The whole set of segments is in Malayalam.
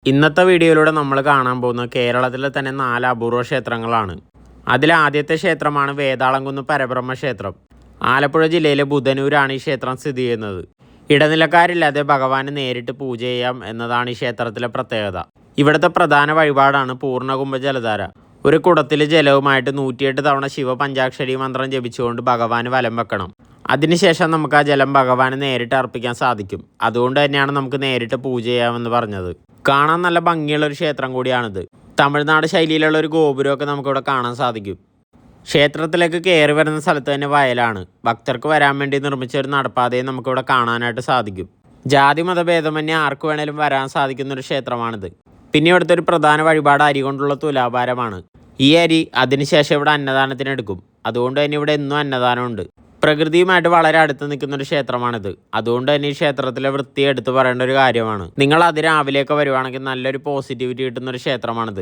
ഇന്നത്തെ വീഡിയോയിലൂടെ നമ്മൾ കാണാൻ പോകുന്നത് കേരളത്തിലെ തന്നെ 4 അപൂർവ ക്ഷേത്രങ്ങളാണ്. അതിൽ ആദ്യത്തെ ക്ഷേത്രമാണ് വേതാളംകുന്ന് പരബ്രഹ്മ ക്ഷേത്രം. ആലപ്പുഴ ജില്ലയിലെ ബുധനൂരാണ് ഈ ക്ഷേത്രം സ്ഥിതി ചെയ്യുന്നത്. ഇടനിലക്കാരില്ലാതെ ഭഗവാന് നേരിട്ട് പൂജ ചെയ്യാം എന്നതാണ് ഈ ക്ഷേത്രത്തിലെ പ്രത്യേകത. ഇവിടുത്തെ പ്രധാന വഴിപാടാണ് പൂർണ്ണകുംഭ ജലധാര. ഒരു കുടത്തിൽ ജലവുമായിട്ട് 108 തവണ ശിവ പഞ്ചാക്ഷരി മന്ത്രം ജപിച്ചുകൊണ്ട് ഭഗവാന് വലം വെക്കണം. അതിനുശേഷം നമുക്ക് ആ ജലം ഭഗവാന് നേരിട്ട് അർപ്പിക്കാൻ സാധിക്കും. അതുകൊണ്ട് തന്നെയാണ് നമുക്ക് നേരിട്ട് പൂജ ചെയ്യാമെന്ന് പറഞ്ഞത്. കാണാൻ നല്ല ഭംഗിയുള്ള ഒരു ക്ഷേത്രം കൂടിയാണിത്. തമിഴ്നാട് ശൈലിയിലുള്ള ഒരു ഗോപുരമൊക്കെ നമുക്കിവിടെ കാണാൻ സാധിക്കും. ക്ഷേത്രത്തിലേക്ക് കയറി വരുന്ന സ്ഥലത്ത് തന്നെ വയലാണ്. ഭക്തർക്ക് വരാൻ വേണ്ടി നിർമ്മിച്ച ഒരു നടപ്പാതയും നമുക്കിവിടെ കാണാനായിട്ട് സാധിക്കും. ജാതി മതഭേദമന്യേ ആർക്ക് വേണേലും വരാൻ സാധിക്കുന്ന ഒരു ക്ഷേത്രമാണിത്. പിന്നെ ഇവിടുത്തെ ഒരു പ്രധാന വഴിപാട് അരി കൊണ്ടുള്ള തുലാഭാരമാണ്. ഈ അരി അതിനുശേഷം ഇവിടെ അന്നദാനത്തിന് എടുക്കും. അതുകൊണ്ട് തന്നെ ഇവിടെ എന്നും അന്നദാനമുണ്ട്. പ്രകൃതിയുമായിട്ട് വളരെ അടുത്ത് നിൽക്കുന്ന ഒരു ക്ഷേത്രമാണിത്. അതുകൊണ്ട് തന്നെ ഈ ക്ഷേത്രത്തിലെ വൃത്തി എടുത്ത് പറയേണ്ട ഒരു കാര്യമാണ്. നിങ്ങൾ അതിരാവിലെയൊക്കെ വരുവാണെങ്കിൽ നല്ലൊരു പോസിറ്റിവിറ്റി കിട്ടുന്ന ഒരു ക്ഷേത്രമാണിത്.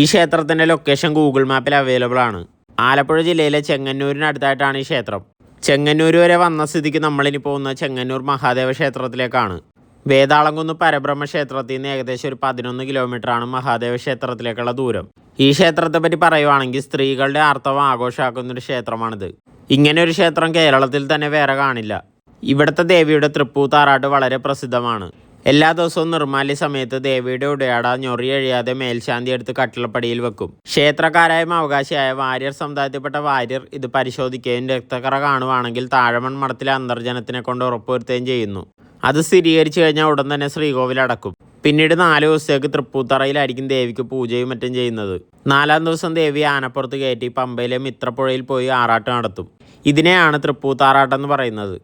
ഈ ക്ഷേത്രത്തിൻ്റെ ലൊക്കേഷൻ ഗൂഗിൾ മാപ്പിൽ അവൈലബിൾ ആണ്. ആലപ്പുഴ ജില്ലയിലെ ചെങ്ങന്നൂരിനടുത്തായിട്ടാണ് ഈ ക്ഷേത്രം. ചെങ്ങന്നൂർ വരെ വന്ന സ്ഥിതിക്ക് നമ്മളിനി പോകുന്നത് ചെങ്ങന്നൂർ മഹാദേവ ക്ഷേത്രത്തിലേക്കാണ്. വേതാളംകുന്ന് പരബ്രഹ്മ ക്ഷേത്രത്തിൽ നിന്ന് ഏകദേശം ഒരു 11 കിലോമീറ്ററാണ് മഹാദേവ ക്ഷേത്രത്തിലേക്കുള്ള ദൂരം. ഈ ക്ഷേത്രത്തെ പറ്റി പറയുവാണെങ്കിൽ സ്ത്രീകളുടെ ആർത്തവം ആഘോഷമാക്കുന്നൊരു ക്ഷേത്രമാണിത്. ഇങ്ങനെ ഒരു ക്ഷേത്രം കേരളത്തിൽ തന്നെ വേറെ കാണില്ല. ഇവിടുത്തെ ദേവിയുടെ തൃപ്പൂത്താറാട്ട് വളരെ പ്രസിദ്ധമാണ്. എല്ലാ ദിവസവും നിർമ്മാല്യ സമയത്ത് ദേവിയുടെ ഉടയാട ഞൊറിയഴിയാതെ മേൽശാന്തി എടുത്ത് കട്ടിളപ്പടിയിൽ വെക്കും. ക്ഷേത്രക്കാരായും അവകാശിയായ വാര്യർ സമുദായത്തിൽപ്പെട്ട വാര്യർ ഇത് പരിശോധിക്കുകയും രക്തക്കറ കാണുവാണെങ്കിൽ താഴമൺ മഠത്തിലെ അന്തർജനത്തിനെ കൊണ്ട് ഉറപ്പുവരുത്തുകയും ചെയ്യുന്നു. അത് സ്ഥിരീകരിച്ചു കഴിഞ്ഞാൽ ഉടൻ തന്നെ ശ്രീകോവിൽ അടക്കും. പിന്നീട് 4 ദിവസത്തേക്ക് തൃപ്പൂത്തറയിലായിരിക്കും ദേവിക്ക് പൂജയും മറ്റും ചെയ്യുന്നത്. 4-ാം ദിവസം ദേവി ആനപ്പുറത്ത് കയറ്റി പമ്പയിലെ മിത്രപ്പുഴയിൽ പോയി ആറാട്ട് നടത്തും. ഇതിനെയാണ് തൃപ്പൂത്താറാട്ടെന്ന് പറയുന്നത്.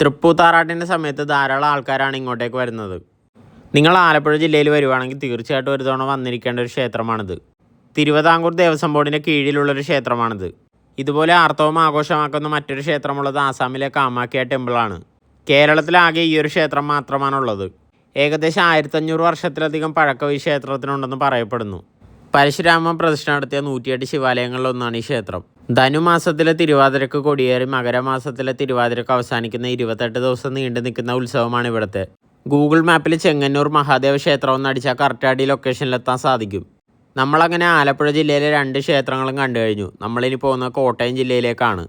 തൃപ്പൂത്താറാട്ടിൻ്റെ സമയത്ത് ധാരാളം ആൾക്കാരാണ് ഇങ്ങോട്ടേക്ക് വരുന്നത്. നിങ്ങൾ ആലപ്പുഴ ജില്ലയിൽ വരുവാണെങ്കിൽ തീർച്ചയായിട്ടും ഒരു തവണ വന്നിരിക്കേണ്ട ഒരു ക്ഷേത്രമാണിത്. തിരുവിതാംകൂർ ദേവസ്വം ബോർഡിൻ്റെ കീഴിലുള്ളൊരു ക്ഷേത്രമാണിത്. ഇതുപോലെ ആർത്തവം ആഘോഷമാക്കുന്ന മറ്റൊരു ക്ഷേത്രമുള്ളത് ആസാമിലെ കാമാഖ്യ ടെമ്പിളാണ്. കേരളത്തിലാകെ ഈ ഒരു ക്ഷേത്രം മാത്രമാണുള്ളത്. ഏകദേശം 1500 വർഷത്തിലധികം പഴക്കം ഈ ക്ഷേത്രത്തിനുണ്ടെന്ന് പറയപ്പെടുന്നു. പരശുരാമൻ പ്രതിഷ്ഠ നടത്തിയ 108 ശിവാലയങ്ങളിലൊന്നാണ് ഈ ക്ഷേത്രം. ധനുമാസത്തിലെ തിരുവാതിരക്ക് കൊടിയേറി മകരമാസത്തിലെ തിരുവാതിരക്ക് അവസാനിക്കുന്ന 28 ദിവസം നീണ്ടു നിൽക്കുന്ന ഉത്സവമാണ് ഇവിടുത്തെ. ഗൂഗിൾ മാപ്പിൽ ചെങ്ങന്നൂർ മഹാദേവ ക്ഷേത്രം എന്ന് അടിച്ചാൽ കറക്റ്റായിട്ട് ഈ ലൊക്കേഷനിലെത്താൻ സാധിക്കും. നമ്മളങ്ങനെ ആലപ്പുഴ ജില്ലയിലെ 2 ക്ഷേത്രങ്ങളും കണ്ടു കഴിഞ്ഞു. നമ്മളിനി പോകുന്നത് കോട്ടയം ജില്ലയിലേക്കാണ്.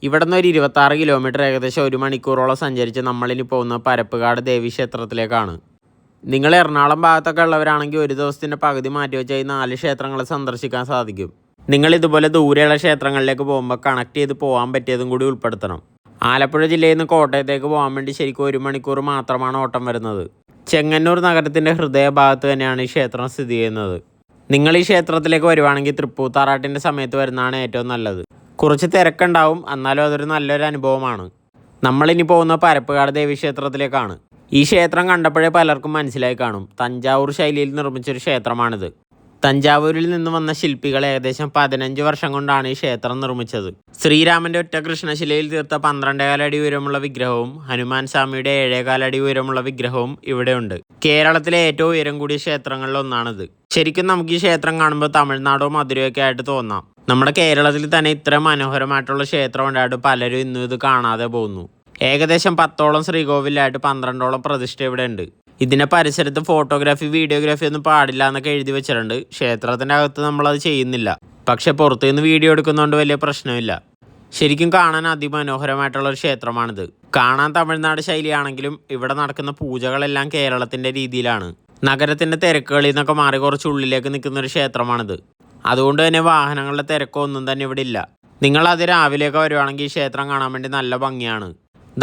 ഇവിടെ നിന്ന് ഒരു 26 കിലോമീറ്റർ ഏകദേശം 1 മണിക്കൂറോളം സഞ്ചരിച്ച് നമ്മളിനി പോകുന്നത് പരപ്പുകാട് ദേവി ക്ഷേത്രത്തിലേക്കാണ്. നിങ്ങൾ എറണാകുളം ഭാഗത്തൊക്കെ ഉള്ളവരാണെങ്കിൽ ഒരു ദിവസത്തിൻ്റെ പകുതി മാറ്റി വെച്ചാൽ ഈ 4 ക്ഷേത്രങ്ങൾ സന്ദർശിക്കാൻ സാധിക്കും. നിങ്ങൾ ഇതുപോലെ ദൂരെയുള്ള ക്ഷേത്രങ്ങളിലേക്ക് പോകുമ്പോൾ കണക്ട് ചെയ്ത് പോകാൻ പറ്റിയതും കൂടി ഉൾപ്പെടുത്തണം. ആലപ്പുഴ ജില്ലയിൽ നിന്ന് കോട്ടയത്തേക്ക് പോകാൻ വേണ്ടി ശരിക്കും 1 മണിക്കൂർ മാത്രമാണ് ഓട്ടം വരുന്നത്. ചെങ്ങന്നൂർ നഗരത്തിൻ്റെ ഹൃദയഭാഗത്ത് തന്നെയാണ് ഈ ക്ഷേത്രം സ്ഥിതി ചെയ്യുന്നത്. നിങ്ങൾ ഈ ക്ഷേത്രത്തിലേക്ക് വരുവാണെങ്കിൽ തൃപ്പൂത്താറാട്ടിൻ്റെ സമയത്ത് വരുന്നതാണ് ഏറ്റവും നല്ലത്. കുറച്ച് തിരക്കുണ്ടാവും, എന്നാലും അതൊരു നല്ലൊരു അനുഭവമാണ്. നമ്മളിനി പോകുന്ന പരപ്പുകാട് ദേവി ക്ഷേത്രത്തിലേക്കാണ്. ഈ ക്ഷേത്രം കണ്ടപ്പോഴേ പലർക്കും മനസ്സിലായി കാണും. തഞ്ചാവൂർ ശൈലിയിൽ നിർമ്മിച്ചൊരു ക്ഷേത്രമാണിത്. തഞ്ചാവൂരിൽ നിന്ന് വന്ന ശില്പികൾ ഏകദേശം 15 വർഷം കൊണ്ടാണ് ഈ ക്ഷേത്രം നിർമ്മിച്ചത്. ശ്രീരാമൻ്റെ ഒറ്റ കൃഷ്ണശിലയിൽ തീർത്ത 12.4 അടി ഉയരമുള്ള വിഗ്രഹവും ഹനുമാൻ സ്വാമിയുടെ 7.4 അടി ഉയരമുള്ള വിഗ്രഹവും ഇവിടെയുണ്ട്. കേരളത്തിലെ ഏറ്റവും ഉയരം കൂടിയ ക്ഷേത്രങ്ങളിൽ ഒന്നാണിത്. ശരിക്കും നമുക്ക് ഈ ക്ഷേത്രം കാണുമ്പോൾ തമിഴ്നാടോ മധുരയൊക്കെ ആയിട്ട് തോന്നാം. നമ്മുടെ കേരളത്തിൽ തന്നെ ഇത്ര മനോഹരമായിട്ടുള്ള ക്ഷേത്രം ഉണ്ടായിട്ട് പലരും ഇന്നും ഇത് കാണാതെ പോകുന്നു. ഏകദേശം 10ഓളം ശ്രീകോവിലായിട്ട് 12ഓളം പ്രതിഷ്ഠ ഇവിടെ ഉണ്ട്. ഇതിൻ്റെ പരിസരത്ത് ഫോട്ടോഗ്രാഫി വീഡിയോഗ്രാഫി ഒന്നും പാടില്ല എന്നൊക്കെ എഴുതി വെച്ചിട്ടുണ്ട്. ക്ഷേത്രത്തിൻ്റെ അകത്ത് നമ്മളത് ചെയ്യുന്നില്ല. പക്ഷെ പുറത്തു നിന്ന് വീഡിയോ എടുക്കുന്നതുകൊണ്ട് വലിയ പ്രശ്നമില്ല. ശരിക്കും കാണാൻ അതിമനോഹരമായിട്ടുള്ളൊരു ക്ഷേത്രമാണിത്. കാണാൻ തമിഴ്നാട് ശൈലിയാണെങ്കിലും ഇവിടെ നടക്കുന്ന പൂജകളെല്ലാം കേരളത്തിൻ്റെ രീതിയിലാണ്. നഗരത്തിൻ്റെ തിരക്കുകളിൽ നിന്നൊക്കെ മാറി കുറച്ച് ഉള്ളിലേക്ക് നിൽക്കുന്നൊരു ക്ഷേത്രമാണിത്. അതുകൊണ്ട് തന്നെ വാഹനങ്ങളുടെ തിരക്കോ ഒന്നും തന്നെ ഇവിടെ ഇല്ല. നിങ്ങളത് രാവിലെയൊക്കെ വരുവാണെങ്കിൽ ഈ ക്ഷേത്രം കാണാൻ വേണ്ടി നല്ല ഭംഗിയാണ്.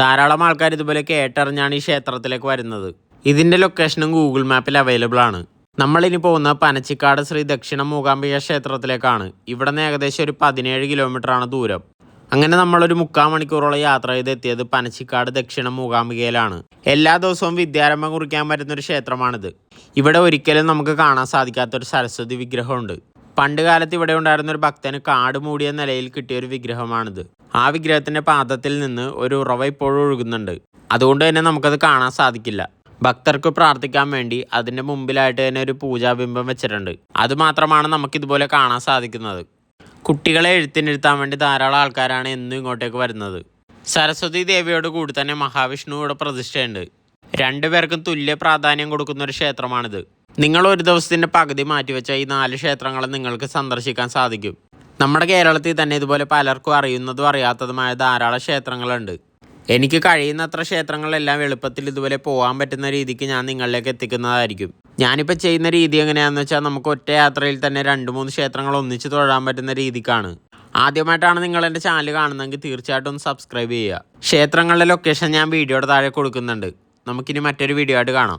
ധാരാളം ആൾക്കാർ ഇതുപോലെ കേട്ടറിഞ്ഞാണ് ഈ ക്ഷേത്രത്തിലേക്ക് വരുന്നത്. ഇതിൻ്റെ ലൊക്കേഷനും ഗൂഗിൾ മാപ്പിൽ അവൈലബിൾ ആണ്. നമ്മളിനി പോകുന്നത് പനച്ചിക്കാട് ശ്രീ ദക്ഷിണ മൂകാംബിക ക്ഷേത്രത്തിലേക്കാണ്. ഇവിടെ നിന്ന് ഏകദേശം ഒരു 17 കിലോമീറ്ററാണ് ദൂരം. അങ്ങനെ നമ്മളൊരു 3/4 മണിക്കൂറോളം യാത്ര ചെയ്തെത്തിയത് പനച്ചിക്കാട് ദക്ഷിണ മൂകാംബികയിലാണ്. എല്ലാ ദിവസവും വിദ്യാരംഭം കുറിക്കാൻ പറ്റുന്നൊരു ക്ഷേത്രമാണിത്. ഇവിടെ ഒരിക്കലും നമുക്ക് കാണാൻ സാധിക്കാത്തൊരു സരസ്വതി വിഗ്രഹമുണ്ട്. പണ്ട് കാലത്ത് ഇവിടെ ഉണ്ടായിരുന്ന ഒരു ഭക്തന് കാട് മൂടിയ നിലയിൽ കിട്ടിയൊരു വിഗ്രഹമാണിത്. ആ വിഗ്രഹത്തിൻ്റെ പാദത്തിൽ നിന്ന് ഒരു ഉറവ ഇപ്പോഴും ഒഴുകുന്നുണ്ട്. അതുകൊണ്ട് തന്നെ നമുക്കത് കാണാൻ സാധിക്കില്ല. ഭക്തർക്ക് പ്രാർത്ഥിക്കാൻ വേണ്ടി അതിൻ്റെ മുമ്പിലായിട്ട് തന്നെ ഒരു പൂജാബിംബം വെച്ചിട്ടുണ്ട്. അതുമാത്രമാണ് നമുക്കിതുപോലെ കാണാൻ സാധിക്കുന്നത്. കുട്ടികളെ എഴുത്തിനിരുത്താൻ വേണ്ടി ധാരാളം ആൾക്കാരാണ് എന്നും ഇങ്ങോട്ടേക്ക് വരുന്നത്. സരസ്വതി ദേവിയോട് കൂടി തന്നെ മഹാവിഷ്ണുവിടെ പ്രതിഷ്ഠയുണ്ട്. 2 പേർക്കും തുല്യ പ്രാധാന്യം കൊടുക്കുന്ന ഒരു ക്ഷേത്രമാണിത്. നിങ്ങൾ ഒരു ദിവസത്തിൻ്റെ പകുതി മാറ്റിവെച്ച ഈ 4 ക്ഷേത്രങ്ങൾ നിങ്ങൾക്ക് സന്ദർശിക്കാൻ സാധിക്കും. നമ്മുടെ കേരളത്തിൽ തന്നെ ഇതുപോലെ പലർക്കും അറിയുന്നതും അറിയാത്തതുമായ ധാരാളം ക്ഷേത്രങ്ങളുണ്ട്. എനിക്ക് കഴിയുന്നത്ര ക്ഷേത്രങ്ങളെല്ലാം എളുപ്പത്തിൽ ഇതുപോലെ പോകാൻ പറ്റുന്ന രീതിക്ക് ഞാൻ നിങ്ങളിലേക്ക് എത്തിക്കുന്നതായിരിക്കും. ഞാനിപ്പോൾ ചെയ്യുന്ന രീതി എങ്ങനെയാണെന്ന് വെച്ചാൽ നമുക്ക് ഒറ്റ യാത്രയിൽ തന്നെ 2-3 ക്ഷേത്രങ്ങൾ ഒന്നിച്ച് തൊഴാൻ പറ്റുന്ന രീതിക്കാണ്. ആദ്യമായിട്ടാണ് നിങ്ങൾ എൻ്റെ ചാനൽ കാണുന്നതെങ്കിൽ തീർച്ചയായിട്ടും ഒന്ന് സബ്സ്ക്രൈബ് ചെയ്യുക. ക്ഷേത്രങ്ങളുടെ ലൊക്കേഷൻ ഞാൻ വീഡിയോയുടെ താഴെ കൊടുക്കുന്നുണ്ട്. നമുക്കിനി മറ്റൊരു വീഡിയോ ആയിട്ട് കാണാം.